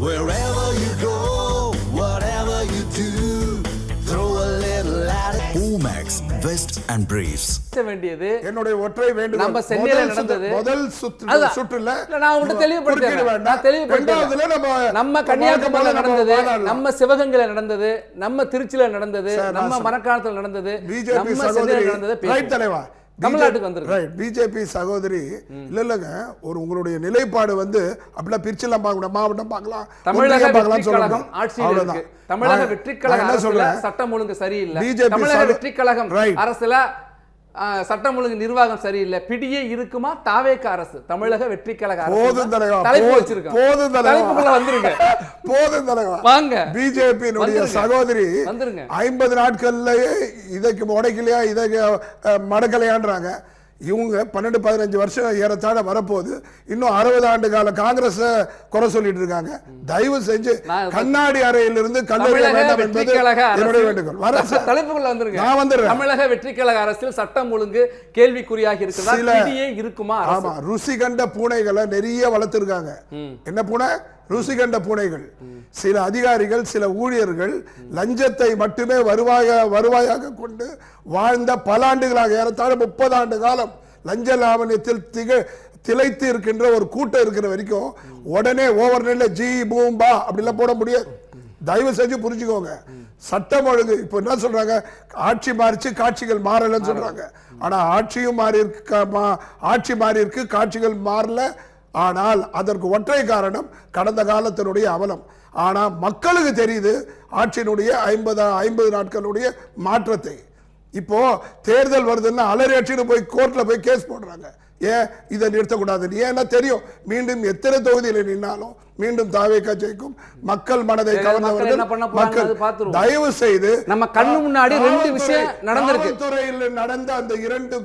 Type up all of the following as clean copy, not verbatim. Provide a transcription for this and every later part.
Wherever you go, whatever you do, throw a little at it. Omax, Vest and Briefs. வேண்டியது என்னுடைய ஒற்றை வேண்டுகோள். நம்ம சென்னையில நடந்தது முதல் சுற்றுல நான் உங்களுக்கு தெளிவுபடுத்துறேன். நான் தெளிவுபடுத்துறேன். நம்ம கன்னியாகுமரியில நடந்தது, நம்ம சிவகங்கையில நடந்தது, நம்ம திருச்சியில நடந்தது, நம்ம மரக்காணத்துல நடந்தது, நம்ம சென்னையில நடந்தது. ரைட் தலைவா, தமிழ்நாட்டுக்கு வந்திருக்கு. பிஜேபி சகோதரி இல்லங்க, ஒரு உங்களுடைய நிலைப்பாடு வந்து அப்படிலாம் பிரிச்செல்லாம் பார்க்க மாவட்டம் பார்க்கலாம், தமிழக வெற்றி கழகம் ஆட்சியில் இருக்கு. தமிழக வெற்றி கழகம் அரசுல சட்டம் ஒழுங்கு சரியில்லை. தமிழக வெற்றி கழகம் அரசுல சட்டம் ஒழுங்கு நிர்வாகம் சரியில்லை. பிடியே இருக்குமா தாவேக அரசு? தமிழக வெற்றி கழக அரசு தலைப்பு வச்சிருக்கோம். போதும் தலைவா, வந்துருங்க. போதும் தலைவா, வாங்க. பிஜேபி சகோதரி 50 நாட்கள்லயே இதைக்கு உடைக்கலையா, இதைக்கு மடக்கலையான்றாங்க. இவங்க 12-15 வருஷம் ஏறத்தாழ வரப்போகுது. இன்னும் 60 ஆண்டு கால காங்கிரஸ் குறை சொல்லிட்டு இருக்காங்க. தயவு செஞ்சு கண்ணாடி அறையிலிருந்து கல்லூரி வேண்டாம் என்பது என்னுடைய வேண்டுகோள். தலைப்புக்குள்ள வந்துருங்க. நான் வந்துடுறேன். தமிழக வெற்றி கழக அரசில் சட்டம் ஒழுங்கு கேள்விக்குறியாகி இருக்குமா? ஆமா, ருசி கண்ட பூனைகளை நிறைய வளர்த்திருக்காங்க. என்ன பூனை? ருசி கண்ட பூனைகள். சில அதிகாரிகள், சில ஊழியர்கள் லஞ்சத்தை மட்டுமே வருவாயாக கொண்டு வாழ்ந்த பல ஆண்டுகளாக, ஏறத்தாழ 30 ஆண்டு காலம் லஞ்ச லாவண்யத்தில் திளைத்து இருக்கின்ற ஒரு கூட்டம் இருக்கிற வரைக்கும் உடனே ஓவர் நெட்ல ஜி பூம்பா அப்படிலாம் போட முடியாது. தயவு செஞ்சு புரிஞ்சுக்கோங்க. சட்டம் ஒழுங்கு இப்ப என்ன சொல்றாங்க, ஆட்சி மாறிச்சு காட்சிகள் மாறலன்னு சொல்றாங்க. ஆனா ஆட்சியும் ஆட்சி மாறி இருக்கு, காட்சிகள் மாறல. ஆனால் அதற்கு ஒற்றை காரணம் கடந்த காலத்தினுடைய அவலம். ஆனா மக்களுக்கு தெரியுது ஆட்சியினுடைய 50 நாட்களுடைய மாற்றத்தை. இப்போ தேர்தல் வருதுன்னா அலறியாட்சின்னு போய் கோர்ட்ல போய் கேஸ் போடுறாங்க. ஏன் இதை நிறுத்தக்கூடாது? ஏன்னா தெரியும் மீண்டும் எத்தனை தொகுதியில் நின்னாலும் மீண்டும் தாவேகா ஜெயிக்கும். மக்கள் மனதை கவர்ந்தவர்கள் மக்கள். தயவு செய்து நம்ம கண்ணு முன்னாடி 2 விஷயம் நடந்திருக்கு. துறையில் நடந்த அந்த 2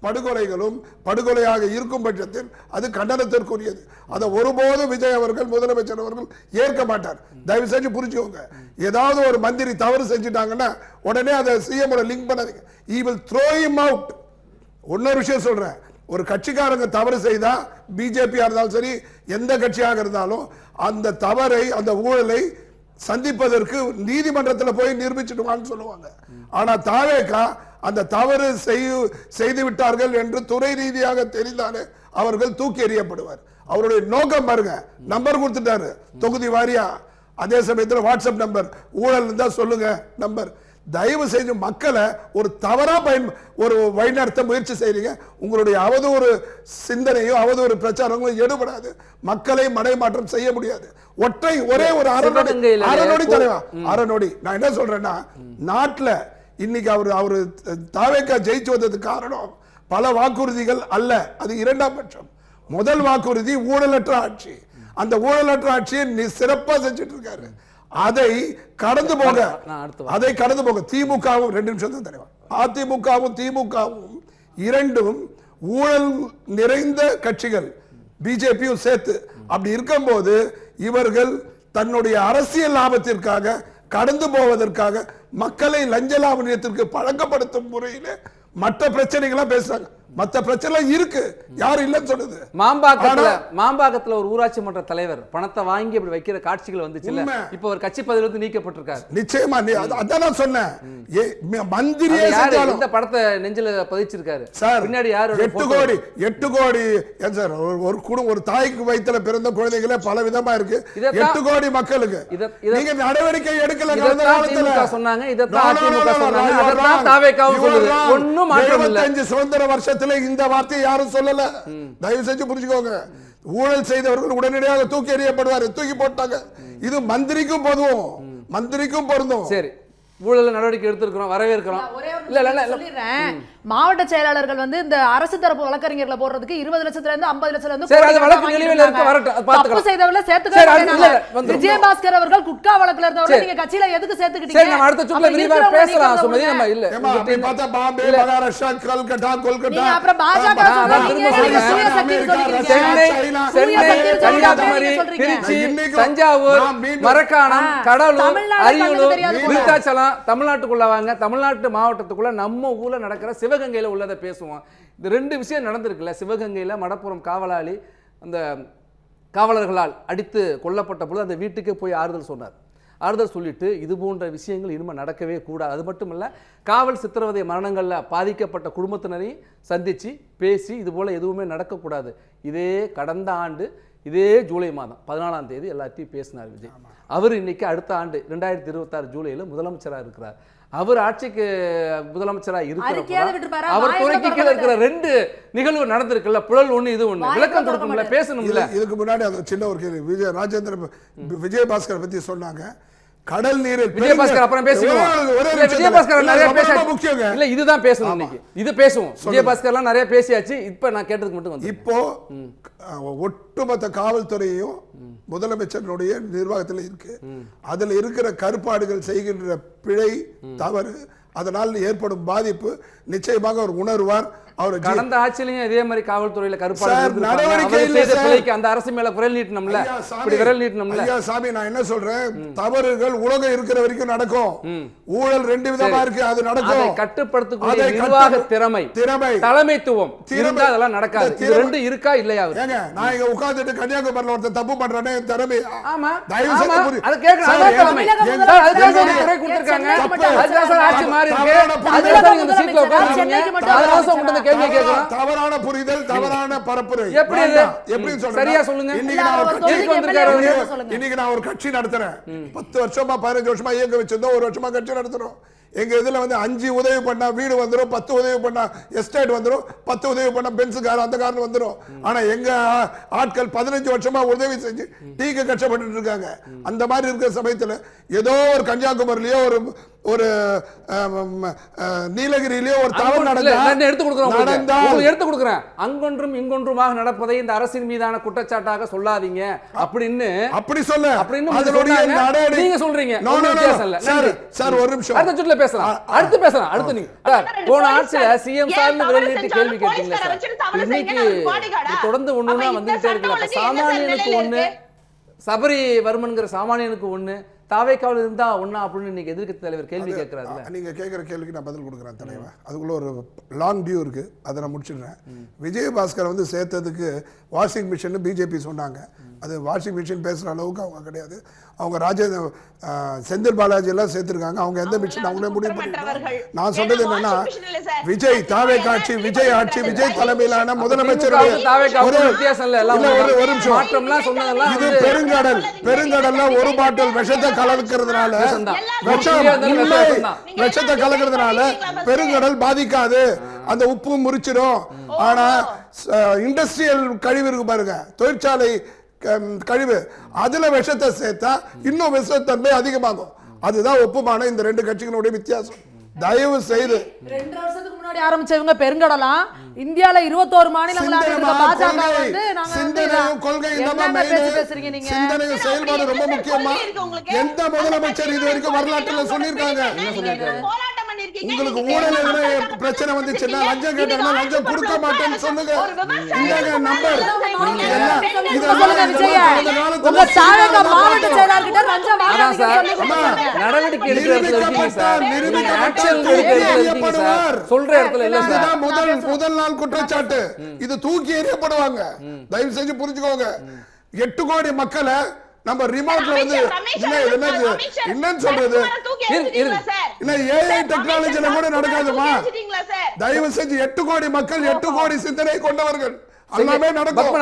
படுகொலைகளும் படுகொலையாக இருக்கும் பட்சத்தில் அது கண்டனத்திற்குரியது. அதை ஒருபோதும் விஜய் அவர்கள், முதலமைச்சர் அவர்கள் ஏற்க மாட்டார். தயவு செஞ்சு புரிஞ்சுக்கோங்க. ஏதாவது ஒரு மந்திரி தவறு செஞ்சுட்டாங்கன்னா உடனே அதை சிஎம் லிங்க் பண்ணாதீங்க. he will throw him out. இன்னொரு விஷயம் சொல்றேன், ஒரு கட்சிக்காரங்க தவறு செய்தா, பிஜேபியா இருந்தாலும் சரி எந்த கட்சியாக இருந்தாலும், அந்த தவறை, அந்த ஊழலை சந்திப்பதற்கு நீதிமன்றத்தில் போய் நிரூபிச்சுடுவான்னு சொல்லுவாங்க. ஆனா தாவேகா அந்த தவறு செய்து விட்டார்கள் என்று துறை ரீதியாக தெரிந்தாலே அவர்கள் தூக்கி எறியப்படுவார். அவருடைய நோக்கம் பாருங்க, நம்பர் கொடுத்துட்டாரு தொகுதி வாரியா. அதே சமயத்தில் வாட்ஸ்அப் நம்பர், ஊழல் இருந்தா சொல்லுங்க நம்பர். தயவு செய்து மக்களை ஒரு தவறா ஒரு வழிநடத்த முயற்சி செய்றீங்க. உங்களுடைய அவதூறு சிந்தனையோ அவதூறு பிரச்சாரங்களும் எடுபடாது. மக்களை மடைமாற்றம் செய்ய முடியாது. ஒரே ஒரு அரைநொடி தலைவா, அரைநொடி. நான் என்ன சொல்றேன்னா, நாட்டில் இன்னைக்கு அவரு தாவேகா ஜெயிச்சு வந்ததுக்கு காரணம் பல வாக்குறுதிகள் அல்ல, அது 2ஆம் பட்சம். முதல் வாக்குறுதி ஊழலற்ற ஆட்சி. அந்த ஊழலற்ற ஆட்சியை சிறப்பா செஞ்சுட்டு இருக்காரு. அதை கடந்து போக திமுகவும் 2 நிமிஷம் தான் தலைவா, அதிமுகவும் திமுகவும் 2ம் ஊழல் நிறைந்த கட்சிகள், பிஜேபியும் சேர்த்து. அப்படி இருக்கும்போது இவர்கள் தன்னுடைய அரசியல் லாபத்திற்காக, கடந்து போவதற்காக, மக்களை லஞ்ச லாவண்யத்திற்கு பழக்கப்படுத்தும் முறையில் மற்ற பிரச்சனைகளா பேசுறாங்க. மற்ற பிரச்சனை இருக்கு, யாரும் இல்லைன்னு சொல்லுது. மாம்பாக்கத்துல ஒரு ஊராட்சி மன்ற தலைவர் பணத்தை வாங்கி அப்படி வைக்கிற காட்சிகள் வந்துச்சு. இப்ப ஒரு கட்சி பதவியிலிருந்து நீக்கப்பட்டிருக்காரு. நிச்சயமா, அதான் நான் சொன்னேன். மந்திரியே இந்த படத்தை நெஞ்சில பதிச்சிருக்காரு. பின்னாடி யாரு? 8 கோடி சார். ஒரு குடும்பம், ஒரு தாய்க்கு வயித்துல பிறந்த குழந்தைகளே பல விதமா இருக்கு. 8 கோடி மக்களுக்கு நீங்க நடவடிக்கை எடுக்கல. சொன்னாங்க, இதைத்தான் சொன்னாங்க, அதைத்தான் தாவேகாவும் சொல்லுது. ஒண்ணும் மாற்றம் இல்ல. 75 சுதந்திர வருஷத்துல இந்த வார்த்தையை யாரும் சொல்லல. தயவு செஞ்சு புரிஞ்சுக்கோங்க. ஊழல் செய்தவர்கள் உடனடியாக தூக்கி எறியப்படுவார். தூக்கி போட்டாங்க. இது மந்திரிக்கும் பொருந்தும். சரி, ஊழல் நடவடிக்கை எடுத்திருக்கிறோம், வரவேற்கிறோம். மாவட்ட செயலாளர்கள் வந்து இந்த அரசு தரப்பு வழக்கறிஞர்களை போடுறதுக்கு 20 லட்சத்துல இருந்து 50 லட்சத்துல இருந்து விஜயபாஸ்கர் அவர்கள் குட்கா வழக்குல இருந்தவரை நீங்க கட்சியில எதுக்கு சேர்த்துக்கிட்டீங்க? நம்ம அடுத்த சுற்றுல விரிவா பேசலாம். சுமதி, நம்ம இல்ல அப்படி பார்த்தா பாம்பே, மகாராஷ்டிரா, கல்கட்டா, கொல்கட்டா, அப்புறம் பாஜக சென்னை, கன்னியாகுமரி, திருச்சி, தஞ்சாவூர், மரக்காணம், கடலூர், அரியலூர், விருத்தாச்சலம், தமிழ்நாட்டுக்குள்ள வாங்க. தமிழ்நாட்டு மாவட்டத்துக்குள்ள நம்ம ஊர்ல நடக்கிற சிவகங்கையில உள்ளதை பேசுவோம். இந்த 2 விஷயம் நடந்திருக்குல்ல. சிவகங்கையில மடப்புறம் காவலாளி அந்த காவலர்களால் அடித்து கொல்லப்பட்ட பொழுது அந்த வீட்டுக்கே போய் ஆறுதல் சொன்னார். ஆறுதல் சொல்லிட்டு இது போன்ற விஷயங்கள் இனிமேல் நடக்கவே கூடாது. அது மட்டும் இல்லை, காவல் சித்திரவதை மரணங்களில் பாதிக்கப்பட்ட குடும்பத்தினரையும் சந்தித்து பேசி இது போல் எதுவுமே நடக்கக்கூடாது. இதே கடந்த ஆண்டு இதே ஜூலை மாதம் 14ஆம் தேதி எல்லாத்தையும் பேசினார் விஜய். அவர் இன்னைக்கு அடுத்த ஆண்டு 2026 ஜூலையில் முதலமைச்சராக இருக்கிறார். அவர் ஆட்சிக்கு முதலமைச்சராக இருக்கிற அவர் துறைக்கு கீழே இருக்கிற 2 நிகழ்வு நடந்திருக்குல்ல, புழல் ஒண்ணு இது ஒண்ணு, விளக்கம் கொடுக்கணும்ல, பேசணும்ல. இதுக்கு முன்னாடி அது சின்ன ஒரு கேள்வி, விஜயபாஸ்கர் பத்தி சொன்னாங்க. கடல் நீரில் விஜயபாஸ்கர் அப்புறம் பேசுவோம். விஜயபாஸ்கர் நிறைய பேச இல்ல, இதுதான் பேசணும் இன்னைக்கு. இது பேசுவோம். விஜயபாஸ்கர்லாம் நிறைய பேசியாச்சு. இப்ப நான் கேட்டதுக்கு மட்டும் வந்து இப்போ ஒட்டுமொத்த காவல்துறையும் முதலமைச்சருடைய நிர்வாகத்தில் இருக்கு. அதுல இருக்கிற கருப்பாடுகள் செய்கின்ற பிழை தவறு, அதனால் ஏற்படும் பாதிப்பு நிச்சயமாக அவர் உணர்வார். அவர் கடந்த ஆட்சியிலையும் இதே மாதிரி காவல்துறையில கருப்பாடு அந்த அரசு மேல குரல் நீட்டணும்ல, இப்படி விரல் நீட்டணும்ல. ஐயா சாமி, நான் என்ன சொல்றேன், தவறுகள் உலகம் இருக்கிற வரைக்கும் நடக்கும். ஊழல் 2 விதமா இருக்கு, அது நடக்கும். கட்டுப்படுத்தக்கூடிய நிர்வாக திறமை, தலைமைத்துவம் இருந்தா அதெல்லாம் நடக்காது. இது 2 இருக்கா இல்லையா? ஏங்க, நான் இங்க உட்கார்ந்துட்டு கன்னியாகுமரியில ஒருத்தர் தப்பு பண்றானே, திறமை. ஆமா, தயவு செஞ்சு அது கேட்கணும். அதான் தலைமை. அதுக்காக குறை கொடுத்திருக்காங்க. அதுக்காக ஆட்சி மாறி இருக்கு. அதுக்காக இந்த சீட்ல உட்கார்ந்து தவறான புரிதல், தவறான பரப்புரை. எப்படி சரியா சொல்லுங்க. இன்னைக்கு நான் ஒரு கட்சி நடத்துறேன். 10 வருஷமா 15 வருஷமா இயங்க வச்சிருந்தோம். 1 வருஷமா கட்சி நடத்துறோம். எங்க இதுல வந்து 5 உதவி பண்ணா வீடு வந்துடும், 10 உதவி பண்ணா எஸ்டேட் வந்துடும், 10 உதவி பண்ணா பென்ஸ் கார் அந்த காரணம் வந்துடும். ஆனா எங்க ஆட்கள் 15 வருஷமா உதவி செஞ்சு டீக்கு கஷ்டப்பட்டு இருக்காங்க. அந்த மாதிரி இருக்கிற சமயத்துல ஏதோ ஒரு கன்னியாகுமரியிலயோ ஒரு நீலகிரியிலயோ ஒரு தவறு எடுத்து கொடுக்குறேன். அங்கொன்றும் இங்கொன்றுமாக நடப்பதை இந்த அரசின் மீதான குற்றச்சாட்டாக சொல்லாதீங்க அப்படின்னு அப்படி நீங்க சொல்றீங்க. சார் ஒரு நிமிஷம், அடுத்த சுற்றுல பேசலாம். அடுத்து நீங்க போன ஆட்சியில சிஎம் சார்னு விரல் நீட்டி கேள்வி கேட்டீங்க சார். இன்னைக்கு தொடர்ந்து ஒண்ணுன்னா வந்துகிட்டே இருக்குல்ல. சாமானியனுக்கு ஒண்ணு, சபரி வர்மன்கிற சாமானியனுக்கு ஒண்ணு, தாவேக்காவில் இருந்தா ஒண்ணா அப்படின்னு இன்னைக்கு எதிர்க்கட்சி தலைவர் கேள்வி கேட்கிறாருல. நீங்க கேட்கிற கேள்விக்கு நான் பதில் கொடுக்குறேன் தலைவர். அதுக்குள்ள ஒரு லாங் டியூ இருக்கு, அதை நான் முடிச்சிடுறேன். விஜயபாஸ்கர் வந்து சேர்த்ததுக்கு வாஷிங் மிஷின் பிஜேபி சொன்னாங்க. அது வாஷிங் மிஷின் பேசுற அளவுக்கு அவங்க கிடையாது. அவங்க செந்தில் பாலாஜி எல்லாம் சேர்த்திருக்காங்க. அவங்க எந்த மிஷின் அவங்களே முடிவு பண்ணிருக்காங்க. நான் சொல்றது என்னன்னா, விஜய் தாவேக்கா ஆட்சி, விஜய் ஆட்சி, விஜய் தலைமையிலான முதலமைச்சர் ஒரு நிமிஷம், இது பெருங்கடல்ல ஒரு பாட்டில் விஷத்தை கலக்கிறதுனால பெருங்கடல் பாதிக்காது, அந்த உப்பு முறிச்சிடும். ஆனா இண்டஸ்ட்ரியல் கழிவு இருக்கு பாருங்க, தொழிற்சாலை கழிவு, அதுல விஷத்தை சேர்த்தா இன்னும் விஷத்தன்மை அதிகமாகும். அதுதான் ஒப்புமான இந்த 2 கட்சிகளுடைய வித்தியாசம். தயவு செய்து 2 வருஷத்துக்கு முன்னாடி ஆரம்பிச்சவங்க பெருங்கடலாம், இந்தியால 21 மாநிலங்களாக இருக்க பாஜக வந்து சிந்தனையும் கொள்கையும் சிந்தனையும் செயல்பாடு ரொம்ப முக்கியமா. எந்த முதலமைச்சர் இது வரைக்கும் வரலாற்றுல சொல்லியிருக்காங்க, உங்களுக்கு ஊழல் பிரச்சனை வந்துச்சுன்னா லஞ்சம் கேட்டாங்கன்னா லஞ்சம் கொடுக்க மாட்டேன்னு சொல்லுங்க. இந்த நம்பர் முதல் நாள் குற்றச்சாட்டு, இது தூக்கி எறியப்படுவாங்க. தயவு செஞ்சு புரிஞ்சுக்கோங்க. 8 கோடி மக்களை நம்ம ரிமோட்ல வந்து என்னன்னு சொல்றது, ஏஐ டெக்னாலஜில கூட நடக்காதுமா. தயவு செஞ்சு 8 கோடி மக்கள், 8 கோடி சிந்தனை கொண்டவர்கள், எல்லாமே நடக்கும்.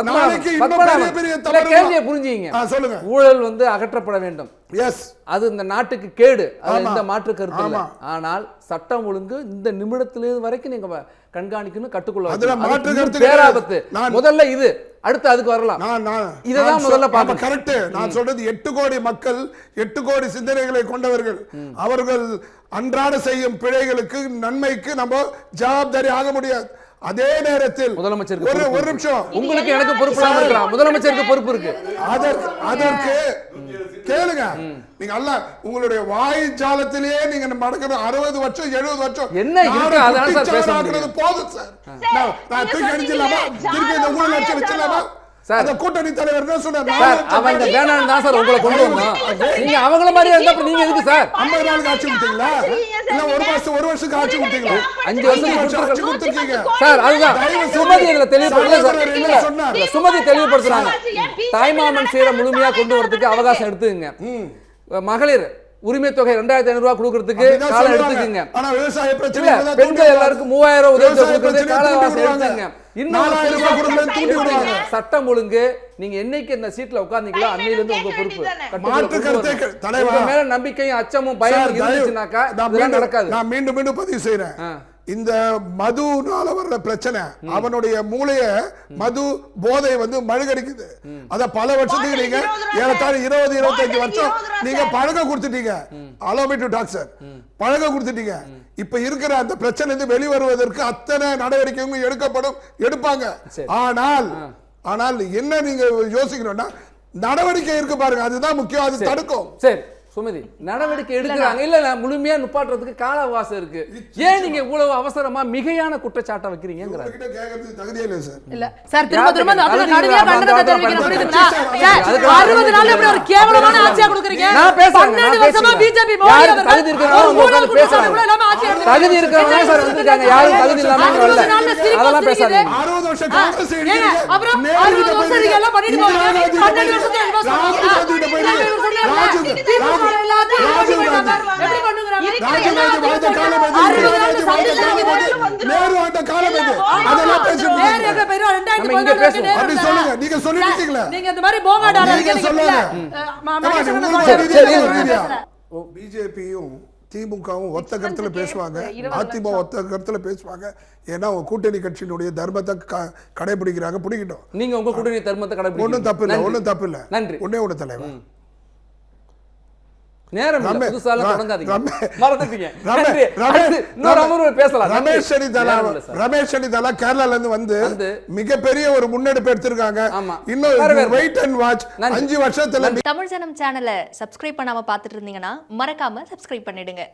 நாளைக்கு இன்னும் பெரிய கேள்வியை புரிஞ்சுங்க. சொல்லுங்க. ஊழல் வந்து அகற்றப்பட வேண்டும். எஸ், அது இந்த நாட்டுக்கு கேடு, அது இந்த மாற்று கருத்து இல்லை. ஆனால் சட்டம் ஒழுங்கு இந்த நிமிடத்திலிருந்து வரைக்கும் நீங்க கண்காணிக்கணும், கட்டுக்கொள்ள பேராபத்து. முதல்ல இது, அடுத்து அதுக்கு வரலாம். இதுதான் முதல்ல பாப்போம். கரெக்ட். நான் சொல்றது 8 கோடி மக்கள், 8 கோடி சிந்தனைகளை கொண்டவர்கள், அவர்கள் அன்றாட செய்யும் பிழைகளுக்கு நன்மைக்கு நம்ம ஜவாப்தாரி ஆக முடியாது. அதே நேரத்தில் முதலமைச்சருக்கு ஒரு நிமிஷம், உங்களுக்கு எனக்கு பொறுப்பு இல்லாம இருக்கலாம், முதலமைச்சருக்கு பொறுப்பு இருக்கு. அதற்கு கேளுங்க. நீங்க அல்ல உங்களுடைய வாய் ஜாலத்திலேயே நீங்க நடக்கிற 60 வருஷம் 70 வருஷம் என்ன இருக்கு, அதனால சார் பேச முடியாது. போதும் சார். நான் தூக்கி அடிச்சிடலாமா, திருப்பி இந்த ஊழல் அடிச்சு வச்சிடலாமா? அந்த கூட்டணி தலைவர் தான் சொன்னார். சார் அவங்க வேணான்னு தான் சார் உங்களை கொண்டு வந்தோம். நீங்க அவங்கள மாதிரியே இருந்தா நீங்க எதுக்கு சார் 50 நாளுக்கு ஆட்சி கொடுத்தீங்களா இல்ல ஒரு வருஷத்துக்கு ஆட்சி கொடுத்தீங்களா? 5 வருஷத்துக்கு ஆட்சி கொடுத்துருக்கீங்க சார். அதுதான் சுமதி இதுல தெளிவுபடுத்தல. சுமதி தெளிவுபடுத்துறாங்க. தாய்மாமன் சீரை முழுமையா கொண்டு வரதுக்கு அவகாசம் எடுத்துங்க. மகளிர் உரிமை தொகை 2500 ரூபாய் கொடுக்கிறதுக்கு காலம் எடுத்துக்கங்க. ஆனா விவசாய பிரச்சனை பெண்கள் எல்லாருக்கும் 3000 உதவி தொகை கொடுக்கிறதுக்கு கால அவகாசம் எடுத்துங்க. இன்னும் சட்டம் ஒழுங்கு நீங்க என்னைக்கு இந்த சீட்ல உட்கார்ந்தீங்களோ அன்னையில இருந்து உங்க பொறுப்பு. மேல நம்பிக்கையும் அச்சமும் பயமும் இருந்துச்சுனாக்கா இதெல்லாம் நடக்காது. நான் மீண்டும் பதிவு செய்றேன். இந்த மதுனால வர்ற பிரச்சனை அவனுடைய மூளைய மது போதை மழுகடிக்குது. அத பல வருஷத்துக்கு நீங்க ஏறத்தாழ 20-25 வருஷம் நீங்க பழக கொடுத்துட்டீங்க. allow me to talk sir. பழக கொடுத்துட்டீங்க. இப்ப இருக்கிற அந்த பிரச்சனை வெளிவருவதற்கு அத்தனை நடவடிக்கையும் எடுப்பாங்க. ஆனால் என்ன நீங்க யோசிக்கணும்னா நடவடிக்கை இருக்கு பாருங்க, அதுதான் முக்கியம். அது தடுக்கும். சரி சுமதி நடவடிக்கை எடுக்கிறாங்க. இல்ல முழுமையா நிப்பாட்டுறதுக்கு கால அவகாசம் இருக்கு. ஏன் நீங்க இவ்வளவு அவசரமா மிகையான குற்றச்சாட்டை வைக்கிறீங்கங்கற தகுதியே இல்ல சார். இல்ல சார் திரும்ப கடுமையா கண்டனத்தை தெரிவிக்கிறேன். புரியுதுங்களா? 60 நாள்ல எப்படி ஒரு கேவலமான ஆட்சியா கொடுக்கறீங்க? நான் பேசுறேன். 12 வருஷமா பிஜேபி மோடி அவர்கள் தகுதி இருக்கறவங்க உட்கார்ந்து பேசுறாங்க. தகுதி இருக்கறவங்க சார் வந்திருக்காங்க. யாரும் தகுதி இல்லாம வரல. அதெல்லாம் பேசாதீங்க. 60 வருஷம் காங்கிரஸ் ஏங்க அப்புறம் 60 வருஷம் நீங்க எல்லாம் பண்ணிட்டு போறீங்க. 12 வருஷத்துல என்ன சொல்றீங்க? பிஜேபியும் திமுகவும் ஒத்த கருத்துல பேசுவாங்க, அதிமுக ஒத்த கருத்துல பேசுவாங்க. ஏன்னா கூட்டணி கட்சியினுடைய தர்மத்தை கடைபிடிக்கிறாங்க. பிடிக்கட்டும். நீங்க உங்க கூட்டணி தர்மத்தை கடைபிடிக்க ஒண்ணும் தப்பு இல்ல. நன்றி. ஒண்ணே தலைவர் நேரம் புதுசால தொடங்காதீங்க. மறந்துட்டீங்க. இன்னொரு அமர்வு பேசலாம். ரமேஷ் அனிதலா கேரளால இருந்து மிகப்பெரிய ஒரு முன்னெடுப்பு எடுத்திருக்காங்க. இன்னும் வெயிட் அண்ட் வாட்ச். 5 வருஷத்துல தமிழ் ஜனம் சேனலை சப்ஸ்கிரைப் பண்ணாம பாத்துட்டு இருந்தீங்கன்னா மறக்காம சப்ஸ்கிரைப் பண்ணிடுங்க.